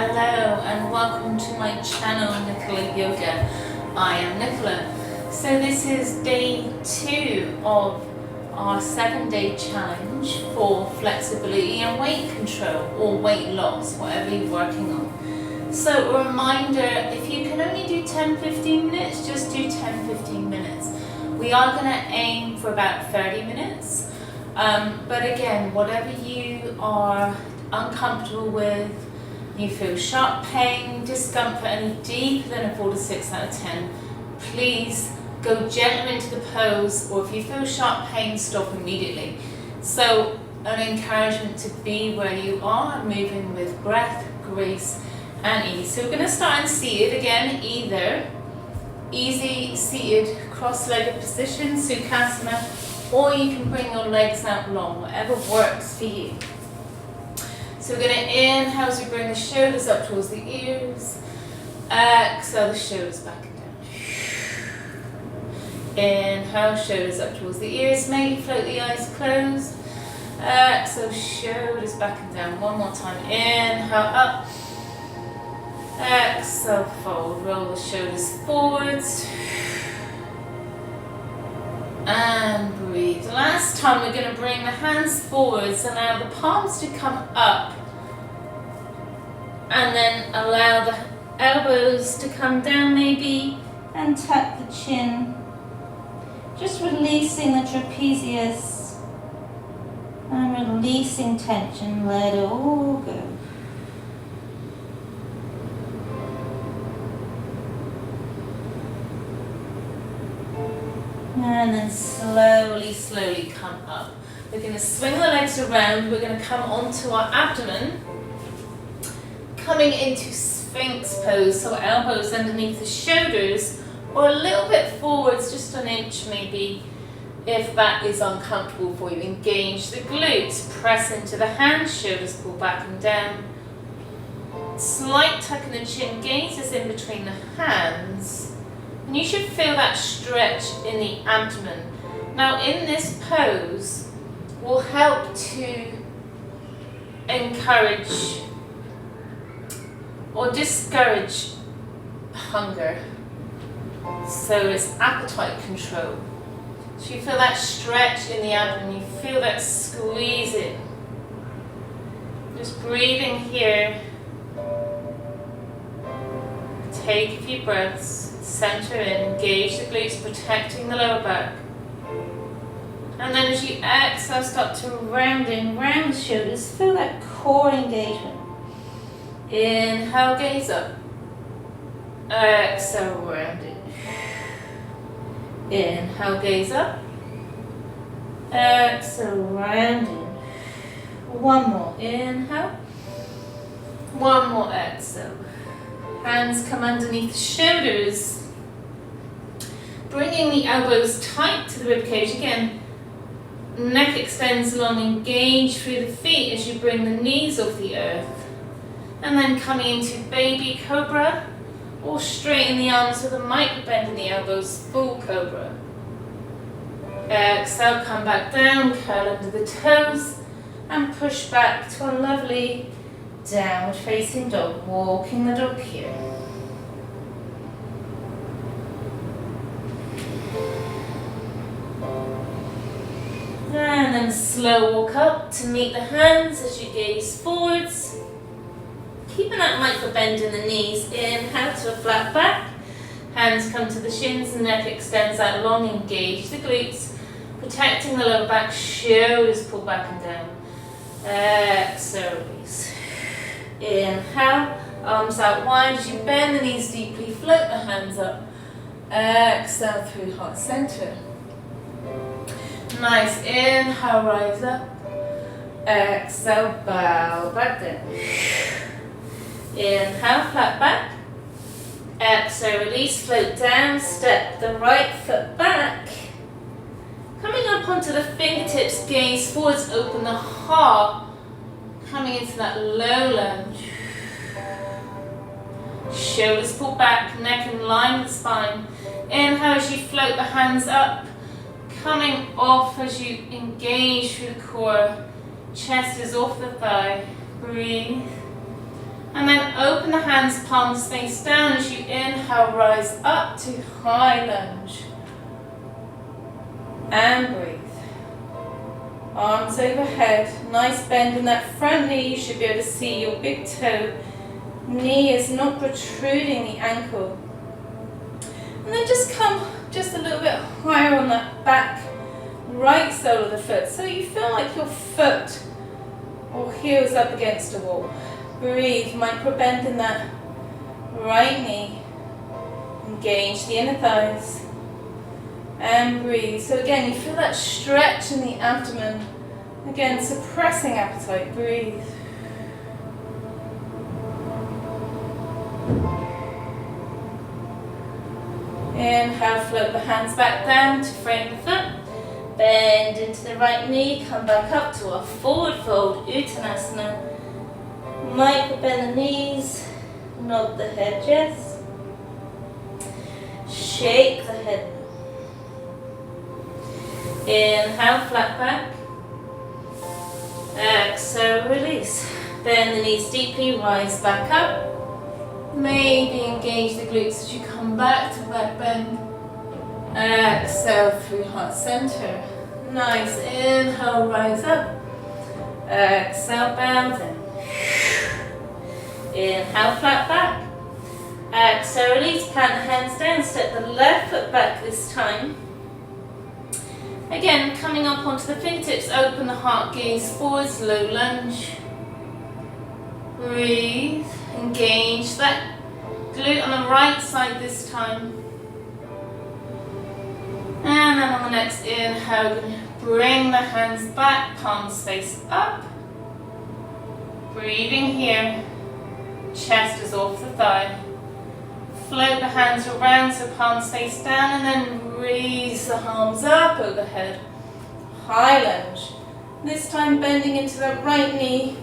Hello and welcome to my channel Nicola Yoga. I am Nicola. So this is day 2 of our 7-day challenge for flexibility and weight control or weight loss, whatever you're working on. So a reminder, if you can only do 10-15 minutes, just do 10-15 minutes. We are going to aim for about 30 minutes. But again, whatever you are uncomfortable with, you feel sharp pain, discomfort any deeper than a 4 to 6 out of 10, please go gently into the pose, or if you feel sharp pain, stop immediately. So an encouragement to be where you are, moving with breath, grace and ease. So we're going to start in seated again, either easy seated cross-legged position, Sukhasana, or you can bring your legs out long, whatever works for you. So we're going to inhale as we bring the shoulders up towards the ears. Exhale the shoulders back and down. Inhale, shoulders up towards the ears. Maybe float the eyes closed. Exhale, shoulders back and down. One more time. Inhale, up. Exhale, fold. Roll the shoulders forwards. And breathe. Last time we're going to bring the hands forwards, allow the palms to come up, and then allow the elbows to come down maybe, and tuck the chin. Just releasing the trapezius and releasing tension, let it all go. And then slowly come up. We're going to swing the legs around. We're going to come onto our abdomen, coming into Sphinx pose. So elbows underneath the shoulders, or a little bit forwards, just an inch maybe, if that is uncomfortable for you. Engage the glutes, press into the hands, shoulders pull back and down. Slight tuck in the chin, gazes in between the hands. And you should feel that stretch in the abdomen. Now in this pose will help to encourage or discourage hunger. So it's appetite control. So you feel that stretch in the abdomen, you feel that squeeze in. Just breathing here. Take a few breaths. Center in, engage the glutes, protecting the lower back. And then as you exhale, start to round the shoulders. Feel that core engagement. Inhale, gaze up. Exhale, round it. Inhale, gaze up. Exhale, round in. One more, inhale. One more, exhale. Hands come underneath the shoulders. Bringing the elbows tight to the ribcage again. Neck extends long, engage through the feet as you bring the knees off the earth. And then coming into baby cobra, or straighten the arms with a micro bend in the elbows, full cobra. Exhale, come back down, curl under the toes, and push back to a lovely downward facing dog, walking the dog here. And then slow walk up to meet the hands as you gaze forwards. Keeping that micro bend in the knees. Inhale to a flat back. Hands come to the shins, and neck extends out long. Engage the glutes, protecting the lower back. Shoulders pull back and down. Exhale, release. Inhale, arms out wide as you bend the knees deeply. Float the hands up. Exhale through heart center. Nice. Inhale, rise up. Exhale, bow back down. Inhale, flat back. Exhale, release, float down. Step the right foot back. Coming up onto the fingertips, gaze forwards, open the heart. Coming into that low lunge. Shoulders pull back, neck in line with the spine. Inhale as you float the hands up. Coming off as you engage through the core. Chest is off the thigh. Breathe. And then open open the hands, palms face down. As you inhale, rise up to high lunge. And breathe. Arms overhead, nice bend in that front knee. You should be able to see your big toe. Knee is not protruding the ankle. And then just come just a little bit higher on that back right sole of the foot. So you feel like your foot or heels up against a wall. Breathe, micro bend in that right knee. Engage the inner thighs. And breathe. So again, you feel that stretch in the abdomen. Again, suppressing appetite. Breathe. Inhale, float the hands back down to frame the foot. Bend into the right knee. Come back up to our forward fold, Uttanasana. Micro bend the knees. Nod the head, yes. Shake the head. Inhale, flat back. Exhale, release. Bend the knees deeply, rise back up. Maybe engage the glutes as you come back to back bend. Exhale through heart center. Nice. Inhale, rise up. Exhale, bow down. Inhale, flat back. Exhale, release. Plant the hands down. Step the left foot back this time. Again, coming up onto the fingertips, open the heart, gaze forwards, low lunge. Breathe, engage that glute on the right side this time. And then on the next inhale, bring the hands back, palms face up. Breathing here, chest is off the thigh. Float the hands around so palms face down, and then raise the arms up overhead. High lunge. This time bending into that right knee.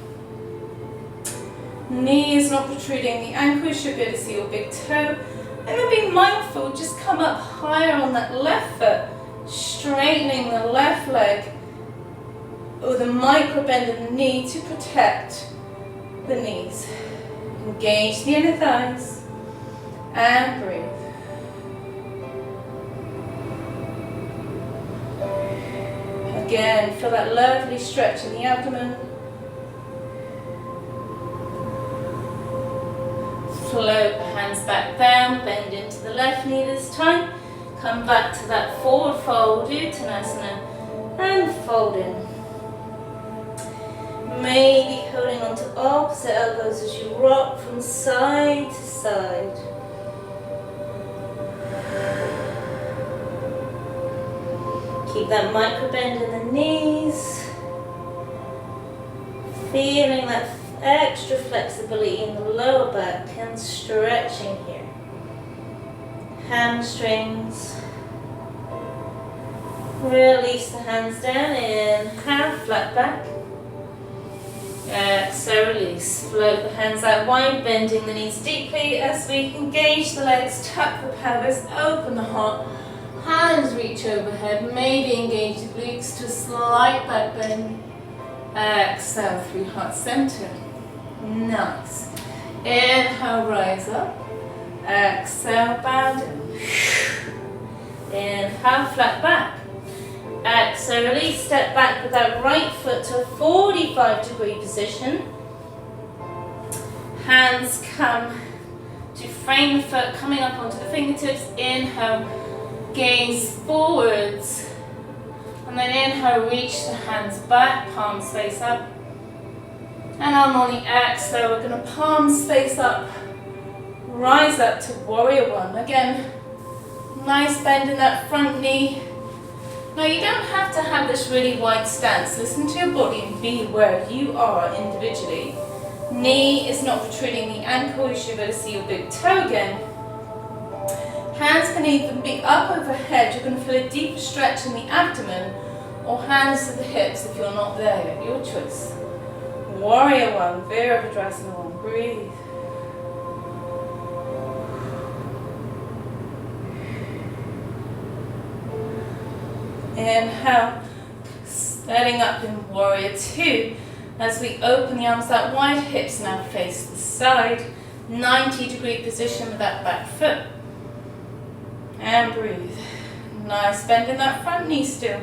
Knee is not protruding the ankle. You should be able to see your big toe. And then be mindful, just come up higher on that left foot, straightening the left leg with a micro bend in the knee to protect the knees. Engage the inner thighs. And breathe. Again, feel that lovely stretch in the abdomen. Float the hands back down, bend into the left knee this time. Come back to that forward fold, Uttanasana, and fold in. Maybe holding on to opposite elbows as you rock from side to side. Keep that micro bend in the knees. Feeling that extra flexibility in the lower back and stretching here. Hamstrings. Release the hands down, inhale, flat back. Exhale, release. Float the hands out wide, bending the knees deeply as we engage the legs, tuck the pelvis, open the heart. Hands reach overhead, maybe engage the glutes to slight back bend. Exhale through heart center. Nice. Inhale, rise up. Exhale, bow down. Inhale, flat back. Exhale, release, step back with that right foot to a 45-degree position. Hands come to frame the foot, coming up onto the fingertips. Inhale, gaze forwards. And then inhale, reach the hands back, palms face up. And on the exhale, we're going to palms face up, rise up to warrior one. Again, nice bend in that front knee. Now you don't have to have this really wide stance. Listen to your body and be where you are individually. Knee is not protruding the ankle. You should be able to see your big toe again. Hands can either be up overhead. You're going to feel a deep stretch in the abdomen, or hands to the hips if you're not there yet. Your choice. Warrior one, Virabhadrasana one. Breathe. Inhale, setting up in warrior two. As we open the arms out wide, hips now face the side. 90-degree position with that back foot. And breathe. Nice bend in that front knee still.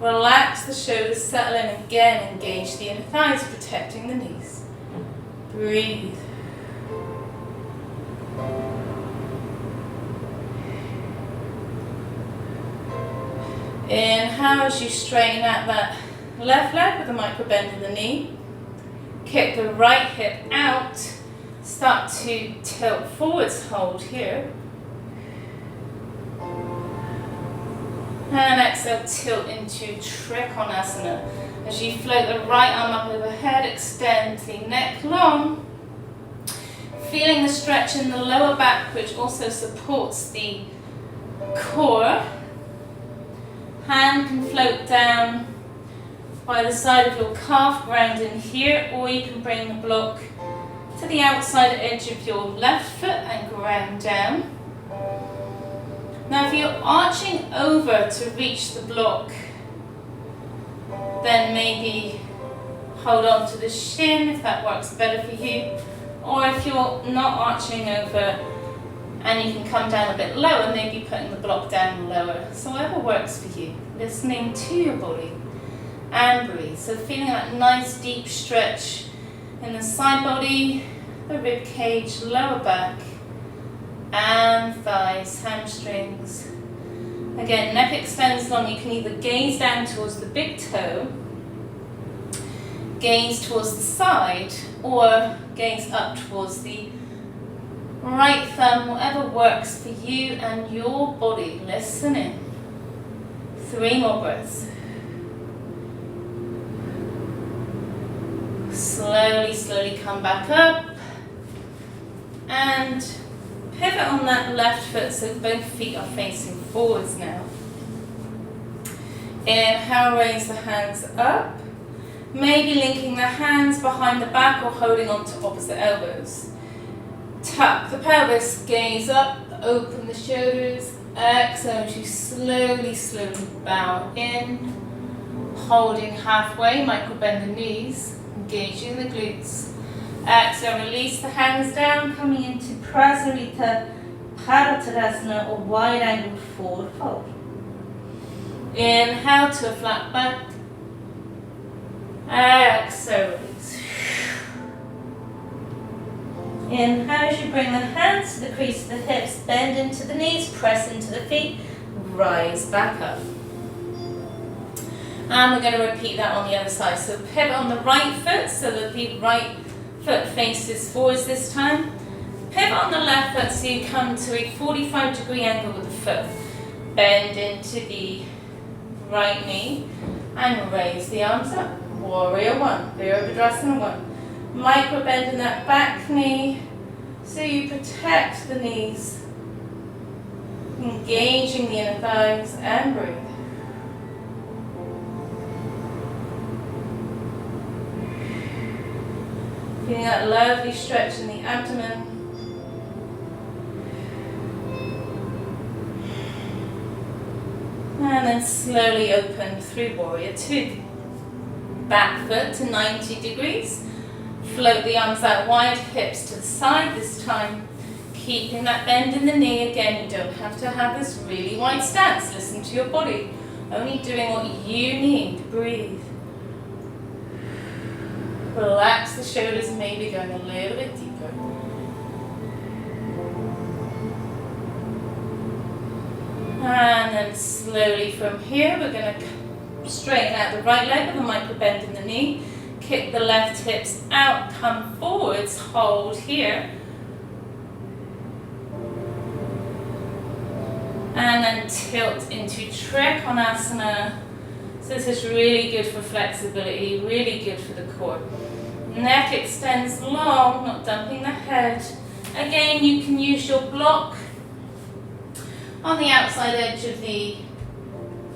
Relax the shoulders, settle in again, engage the inner thighs, protecting the knees. Breathe. Inhale as you straighten out that left leg with a micro bend in the knee. Kick the right hip out. Start to tilt forwards, hold here. And exhale, tilt into Trikonasana. As you float the right arm up overhead, extend the neck long. Feeling the stretch in the lower back, which also supports the core. Hand can float down by the side of your calf, ground in here, or you can bring the block to the outside edge of your left foot and ground down. Now if you're arching over to reach the block, then maybe hold on to the shin if that works better for you. Or if you're not arching over and you can come down a bit lower, maybe putting the block down lower. So whatever works for you. Listening to your body and breathe. So feeling that nice deep stretch in the side body, the rib cage, lower back, and thighs, hamstrings. Again, neck extends long. You can either gaze down towards the big toe, gaze towards the side, or gaze up towards the right thumb, whatever works for you and your body. Listen in. 3 more breaths. Slowly, slowly come back up. And pivot on that left foot so both feet are facing forwards now. Inhale, raise the hands up. Maybe linking the hands behind the back or holding on to opposite elbows. Tuck the pelvis, gaze up, open the shoulders. Exhale as you slowly, slowly bow in. Holding halfway, micro bend the knees, engaging the glutes. Exhale, release the hands down, coming into Prasarita Tadasana or wide angled forward fold. Inhale to a flat back. Exhale, release. Inhale as you bring the hands to the crease of the hips, bend into the knees, press into the feet, rise back up. And we're going to repeat that on the other side. So pivot on the right foot so that the right foot faces forwards this time. Pivot on the left foot so you come to a 45-degree angle with the foot. Bend into the right knee and raise the arms up. Warrior 1, Virabhadrasana 1. Micro bend in that back knee so you protect the knees. Engaging the inner thighs and breathe. Feeling that lovely stretch in the abdomen. And then slowly open through Warrior 2. Back foot to 90 degrees. Float the arms out wide, hips to the side this time. Keeping that bend in the knee. Again, you don't have to have this really wide stance. Listen to your body. Only doing what you need. Breathe. Relax the shoulders, maybe going a little bit deeper. And then slowly from here, we're going to straighten out the right leg with a micro bend in the knee. Kick the left hips out, come forwards, hold here. And then tilt into Trikonasana. So this is really good for flexibility, really good for the core. Neck extends long, not dumping the head. Again, you can use your block on the outside edge of the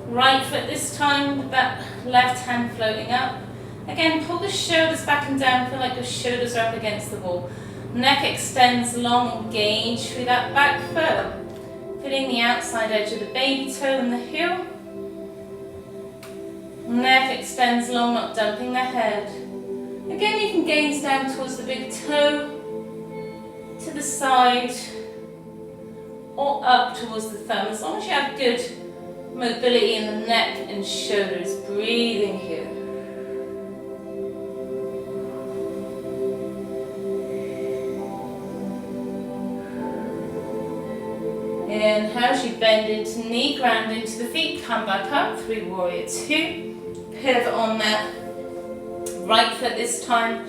right foot this time, with that left hand floating up. Again, pull the shoulders back and down, feel like your shoulders are up against the wall. Neck extends long, engage through that back foot. Feeling the outside edge of the baby toe and the heel. Neck extends long, not dumping the head. Again, you can gaze down towards the big toe. to the side or up towards the thumb, as long as you have good mobility in the neck and shoulders. Breathing here. Inhale as you bend into knee, ground into the feet, come back up, 3 warrior 2. Pivot on that right foot this time.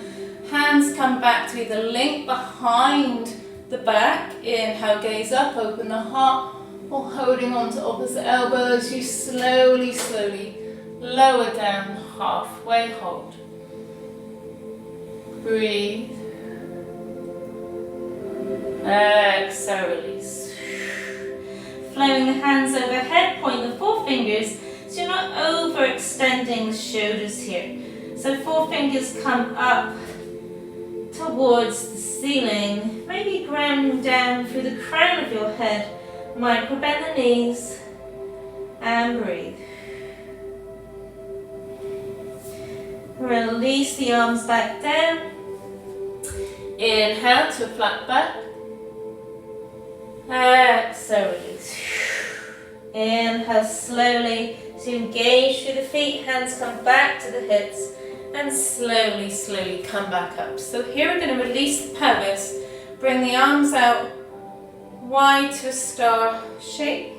Hands come back to either link behind the back. Inhale, gaze up, open the heart, or holding on to opposite elbow as you slowly, slowly lower down, halfway hold. Breathe. Exhale, release. Flowing the hands overhead, point the forefingers so you're not overextending the shoulders here. So forefingers come up towards the ceiling, maybe grounding down through the crown of your head. Micro bend the knees and breathe. Release the arms back down. Inhale to a flat back. Exhale, release. Inhale slowly to engage through the feet, hands come back to the hips, and slowly, slowly come back up. So here we're going to release the pelvis, bring the arms out wide to a star shape.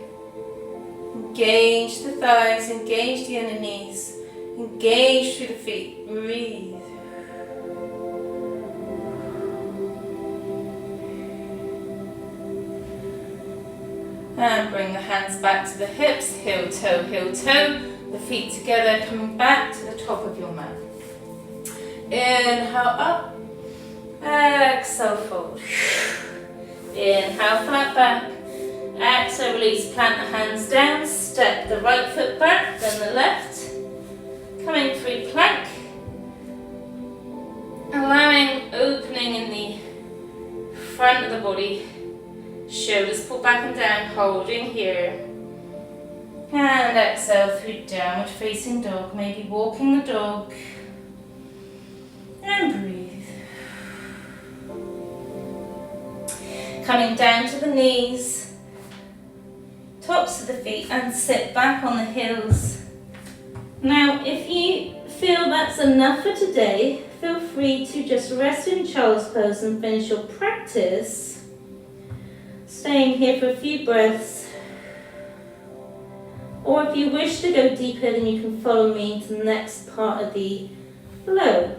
Engage the thighs, engage the inner knees, engage through the feet. Breathe. And bring the hands back to the hips, heel toe, the feet together, coming back to the top of your mat. Inhale up, exhale fold. Inhale flat back, exhale release, plant the hands down, step the right foot back, then the left. Coming through plank, allowing opening in the front of the body. Shoulders pull back and down, holding here. And exhale through downward facing dog, maybe walking the dog. And breathe. Coming down to the knees, tops of the feet, and sit back on the heels. Now, if you feel that's enough for today, feel free to just rest in child's pose and finish your practice. Staying here for a few breaths, or if you wish to go deeper, then you can follow me into the next part of the flow.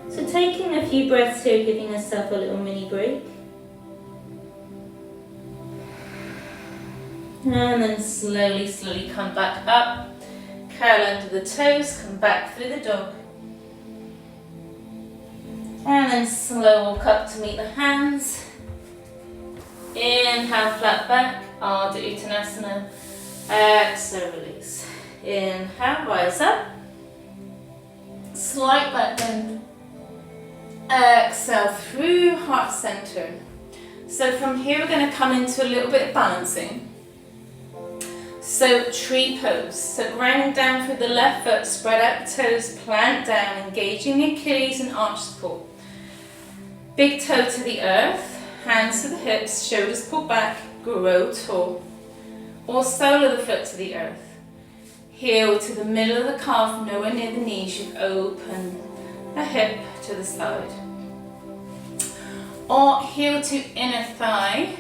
So taking a few breaths here, giving yourself a little mini break. And then slowly, slowly come back up, curl under the toes, come back through the dog. And then slow walk up to meet the hands. Inhale, flat back, Ardha Uttanasana. Exhale, release. Inhale, rise up. Slight back bend. Exhale through heart center. So from here we're going to come into a little bit of balancing. So tree pose. So grounding down through the left foot, spread out the toes, plant down, engaging the Achilles and arch support. Big toe to the earth. Hands to the hips, shoulders pull back, grow tall. Or sole of the foot to the earth. Heel to the middle of the calf, nowhere near the knees. You open a hip to the side. Or heel to inner thigh.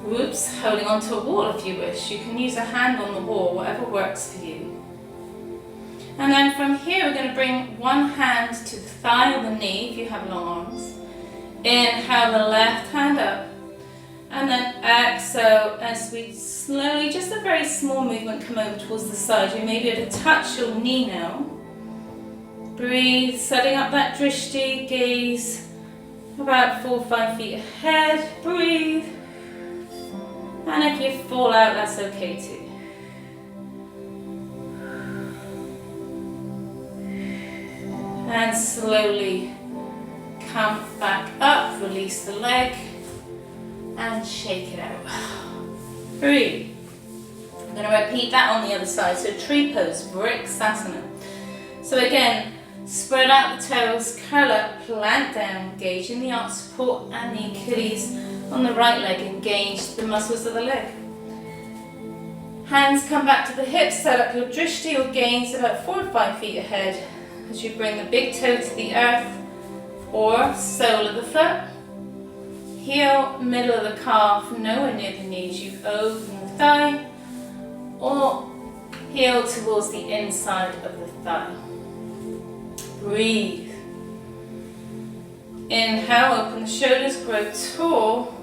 Whoops, holding onto a wall if you wish. You can use a hand on the wall, whatever works for you. And then from here we're going to bring one hand to the thigh or the knee if you have long arms. Inhale the left hand up, and then exhale as we slowly, just a very small movement, come over towards the side. You may be able to touch your knee now. Breathe, setting up that drishti, gaze about 4 or 5 feet ahead. Breathe, and if you fall out, that's okay too. And slowly come back up, release the leg, and shake it out. Breathe. I'm going to repeat that on the other side. So tree pose, Vriksasana. So again, Spread out the toes, curl up, plant down, engaging the arch support and the Achilles on the right leg, engage the muscles of the leg. Hands come back to the hips, set up your drishti or gaze about 4 to 5 feet ahead as you bring the big toe to the earth or sole of the foot. Heel, middle of the calf, nowhere near the knees. You open the thigh or heel towards the inside of the thigh. Breathe. Inhale, open the shoulders, grow tall.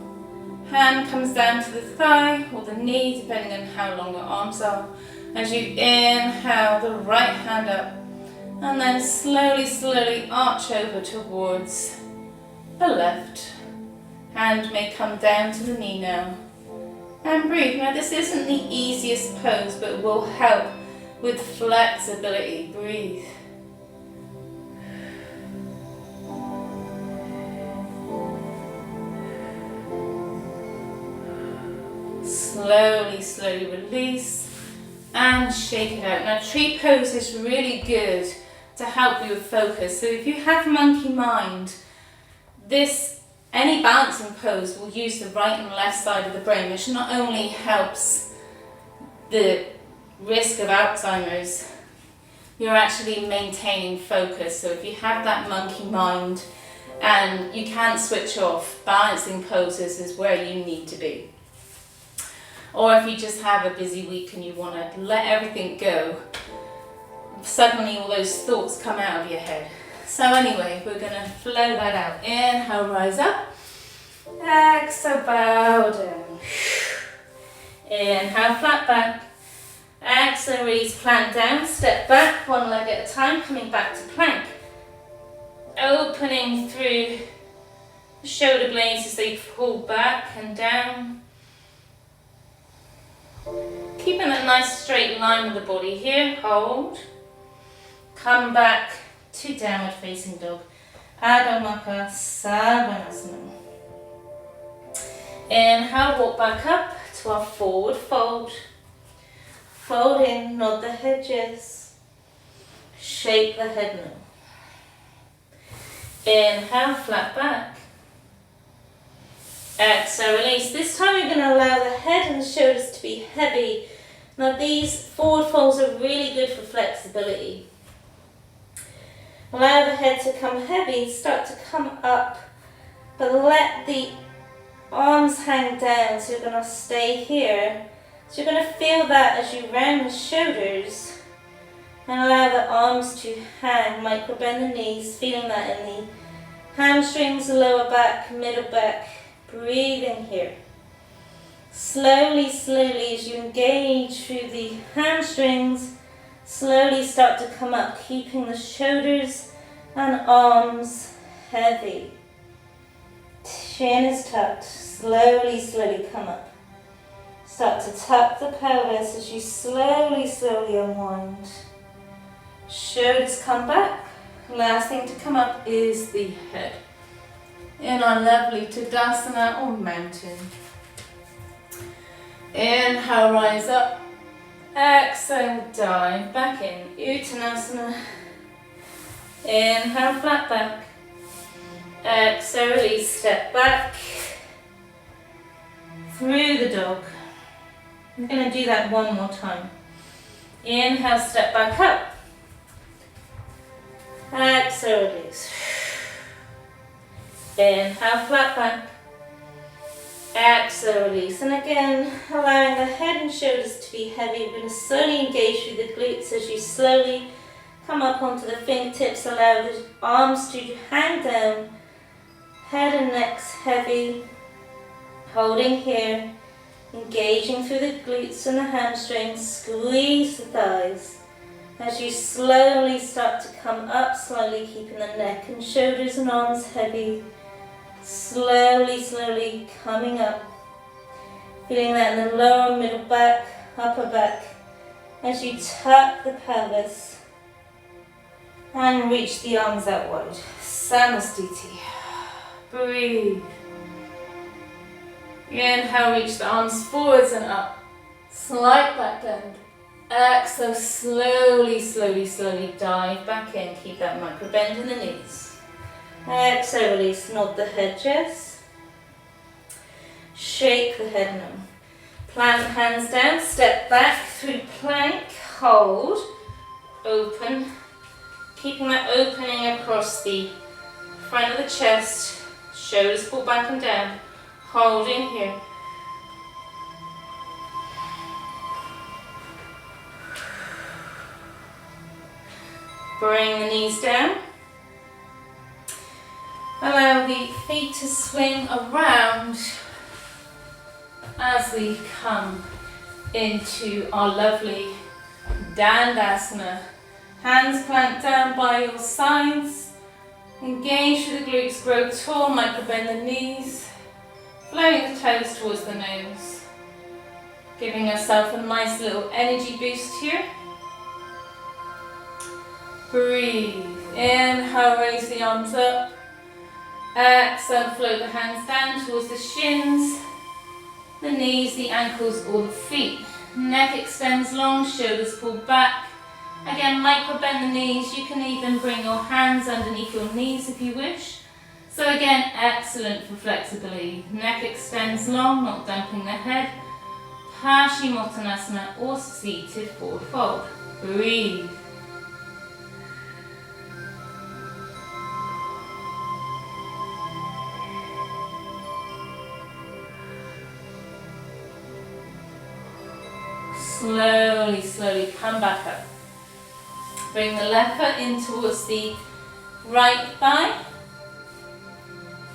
Hand comes down to the thigh or the knee, depending on how long your arms are. As you inhale, the right hand up, and then slowly, slowly arch over towards the left. Hand may come down to the knee now. And breathe. Now this isn't the easiest pose, but will help with flexibility. Breathe. Slowly, slowly release and shake it out. Now tree pose is really good to help you with focus. So if you have monkey mind, any balancing pose will use the right and left side of the brain, which not only helps the risk of Alzheimer's, you're actually maintaining focus. So if you have that monkey mind and you can't switch off, balancing poses is where you need to be. Or if you just have a busy week and you want to let everything go, suddenly all those thoughts come out of your head. So anyway, we're going to flow that out. Inhale, rise up. Exhale, bow down. Inhale, flat back. Exhale, release, plant down. Step back, one leg at a time, coming back to plank. Opening through the shoulder blades as they pull back and down. Keeping a nice straight line with the body here. Hold. Come back to downward facing dog. Adho Mukha Svanasana. Inhale, walk back up to our forward fold. Fold in, nod the hedges. Shake the head now. Inhale, flat back. Exhale, release. This time you're going to allow the head and the shoulders to be heavy. Now these forward folds are really good for flexibility. Allow the head to come heavy, start to come up, but let the arms hang down, so you're going to stay here. So you're going to feel that as you round the shoulders and allow the arms to hang, micro bend the knees, feeling that in the hamstrings, lower back, middle back. Breathe in here. Slowly, slowly, as you engage through the hamstrings, slowly start to come up, keeping the shoulders and arms heavy. Chin is tucked. Slowly, slowly come up. Start to tuck the pelvis as you slowly, slowly unwind. Shoulders come back. Last thing to come up is the head. In our lovely Tadasana or mountain. Inhale, rise up. Exhale, dive back in. Uttanasana. Inhale, flat back. Exhale, release, step back. Through the dog. I'm going to do that one more time. Inhale, step back up. Exhale, release. Inhale, flat back. Exhale, release. And again, allowing the head and shoulders to be heavy. We're going to slowly engage through the glutes as you slowly come up onto the fingertips. Allow the arms to hang down. Head and neck's heavy. Holding here. Engaging through the glutes and the hamstrings. Squeeze the thighs. As you slowly start to come up, slowly keeping the neck and shoulders and arms heavy. Slowly, slowly coming up. Feeling that in the lower middle back, upper back. As you tuck the pelvis and reach the arms out wide. Samastiti. Breathe. Inhale, reach the arms forwards and up. Slight back bend. Exhale, slowly, slowly, slowly dive back in. Keep that micro bend in the knees. Exhale, release, nod the head, yes. Shake the head no. Plant the hands down, step back through plank, hold, open. Keeping that opening across the front of the chest, shoulders pull back and down, holding here. Bring the knees down. Allow the feet to swing around as we come into our lovely Tadasana. Hands plant down by your sides. Engage through the glutes, grow tall, micro bend the knees. Flowing the toes towards the nose. Giving yourself a nice little energy boost here. Breathe. Inhale, raise the arms up. Exhale, float the hands down towards the shins, the knees, the ankles or the feet. Neck extends long, shoulders pull back. Again, micro bend the knees. You can even bring your hands underneath your knees if you wish. So again, excellent for flexibility. Neck extends long, not dumping the head. Paschimottanasana or seated forward fold. Breathe. Slowly, slowly come back up. Bring the left foot in towards the right thigh.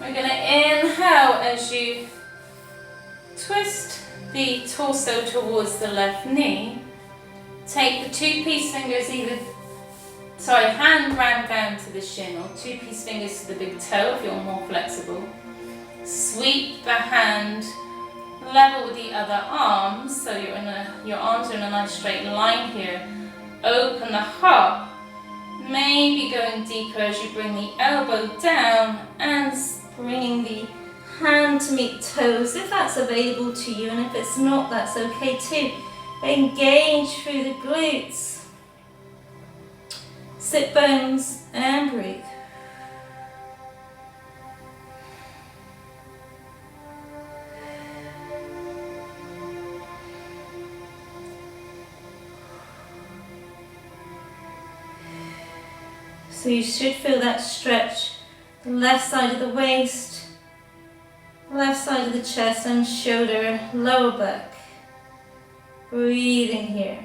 We're going to inhale as you twist the torso towards the left knee. Take the two-piece fingers hand round down to the shin, or two-piece fingers to the big toe if you're more flexible. Sweep the hand level with the other arms, so your arms are in a nice straight line here. Open the heart, maybe going deeper as you bring the elbow down and bringing the hand to meet toes if that's available to you, and if it's not, that's okay too. Engage through the glutes, sit bones and breathe. So you should feel that stretch, the left side of the waist, left side of the chest and shoulder, lower back. Breathing here.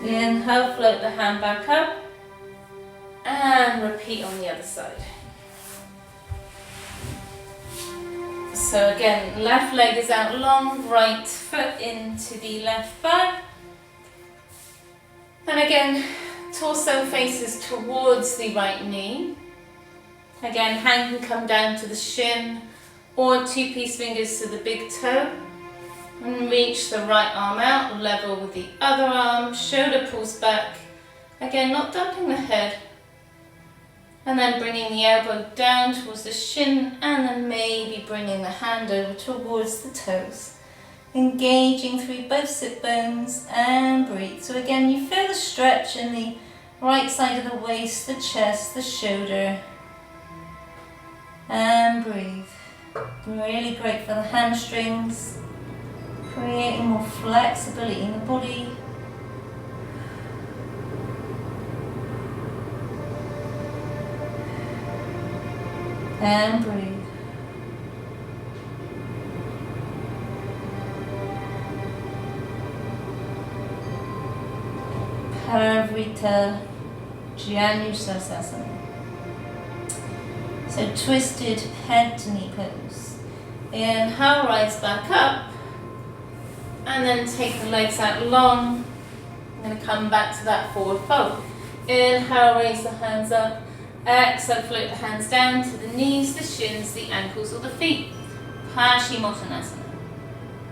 Inhale, float the hand back up and repeat on the other side. So again, left leg is out long, right foot into the left thigh. And again, torso faces towards the right knee. Again, hand can come down to the shin or two-piece fingers to the big toe. And reach the right arm out, level with the other arm, shoulder pulls back. Again, not dumping the head. And then bringing the elbow down towards the shin, and then maybe bringing the hand over towards the toes. Engaging through both sit bones and breathe. So again, you feel the stretch in the right side of the waist, the chest, the shoulder. And breathe. Really great for the hamstrings, creating more flexibility in the body. And breathe. Parivrtta Janusasana. So twisted head to knee pose. Inhale, rise back up. And then take the legs out long. I'm going to come back to that forward fold. Inhale, raise the hands up. Exhale, float the hands down to the knees, the shins, the ankles or the feet. Paschimottanasana.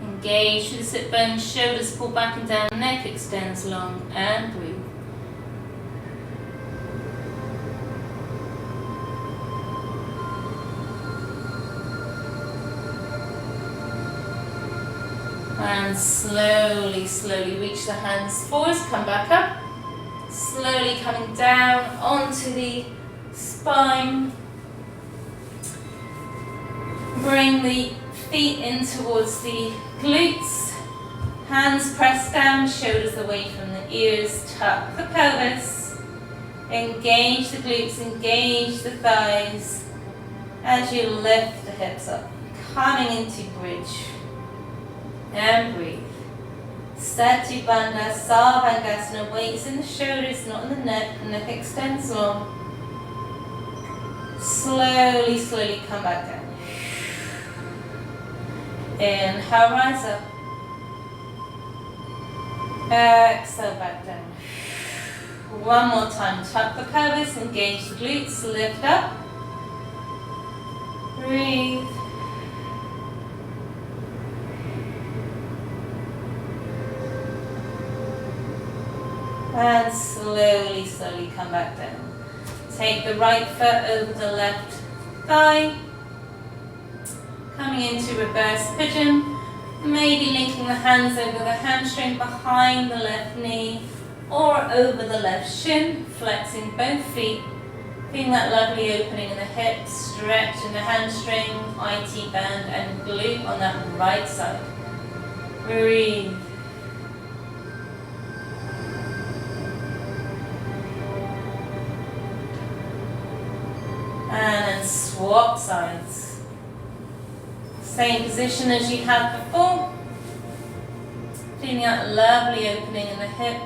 Engage through the sit bones, shoulders pull back and down, neck extends long and breathe. And slowly, slowly reach the hands forwards, come back up. Slowly coming down onto the spine. Bring the feet in towards the glutes. Hands pressed down, shoulders away from the ears. Tuck the pelvis. Engage the glutes, engage the thighs. As you lift the hips up, coming into bridge. And breathe. Sati Bandha, Sarvangasana, weights in the shoulders, not in the neck. Neck extends long. Slowly, slowly come back down. Inhale, rise up. Exhale, back down. One more time. Tuck the pelvis, engage the glutes, lift up. Breathe. And slowly, slowly come back down. Take the right foot over the left thigh. Coming into reverse pigeon. Maybe linking the hands over the hamstring behind the left knee or over the left shin. Flexing both feet. Feeling that lovely opening in the hips, stretch in the hamstring, IT band and glute on that right side. Breathe. And then swap sides. Same position as you had before. Feeling that lovely opening in the hip,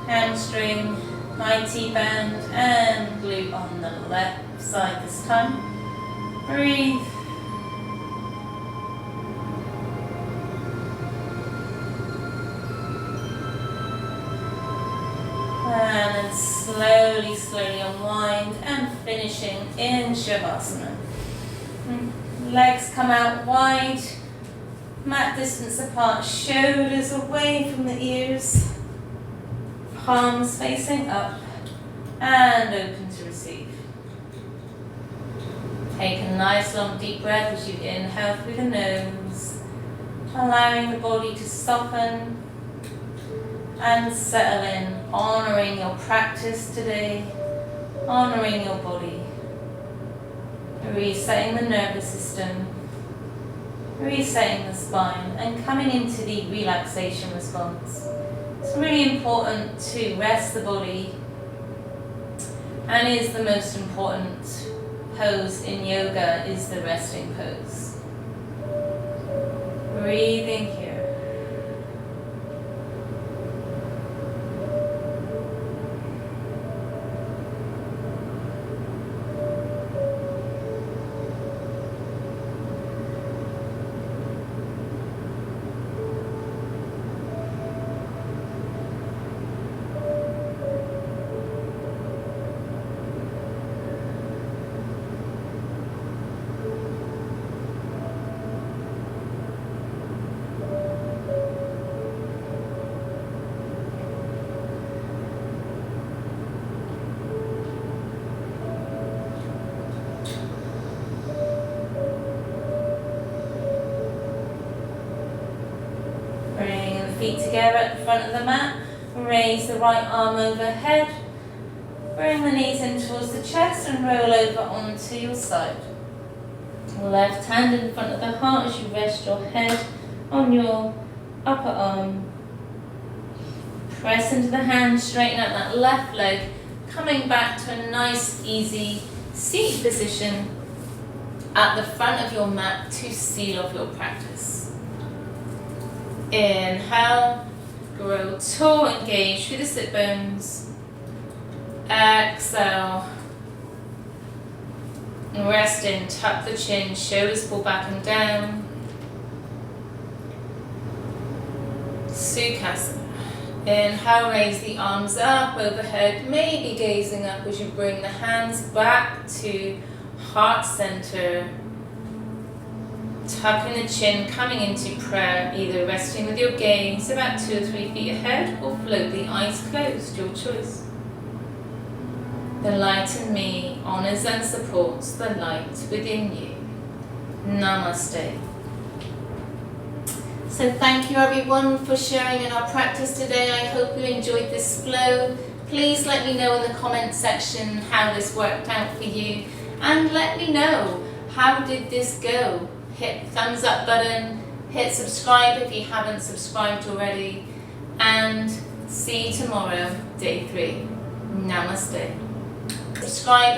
hamstring, IT band and glute on the left side this time. Breathe. And then slowly, slowly unwind and finishing in Shavasana. Legs come out wide, mat distance apart, shoulders away from the ears, palms facing up and open to receive. Take a nice long deep breath as you inhale through the nose, allowing the body to soften and settle in, honouring your practice today, honouring your body, resetting the nervous system, resetting the spine and coming into the relaxation response. It's really important to rest the body and is the most important pose in yoga is the resting pose. Breathing here. Feet together at the front of the mat. Raise the right arm overhead. Bring the knees in towards the chest and roll over onto your side. Left hand in front of the heart as you rest your head on your upper arm. Press into the hand, straighten out that left leg, coming back to a nice, easy seat position at the front of your mat to seal off your practice. Inhale, grow tall, engage through the sit bones. Exhale. Rest in, tuck the chin, shoulders pull back and down. Sukhasana. Inhale, raise the arms up overhead, maybe gazing up as you bring the hands back to heart center. Tucking the chin, coming into prayer, either resting with your gaze about 2 or 3 feet ahead or float the eyes closed, your choice. The light in me honors and supports the light within you. Namaste. So thank you everyone for sharing in our practice today. I hope you enjoyed this flow. Please let me know in the comment section how this worked out for you, and let me know, how did this go? Hit the thumbs up button, hit subscribe if you haven't subscribed already, and see you tomorrow, day 3. Namaste. Subscribe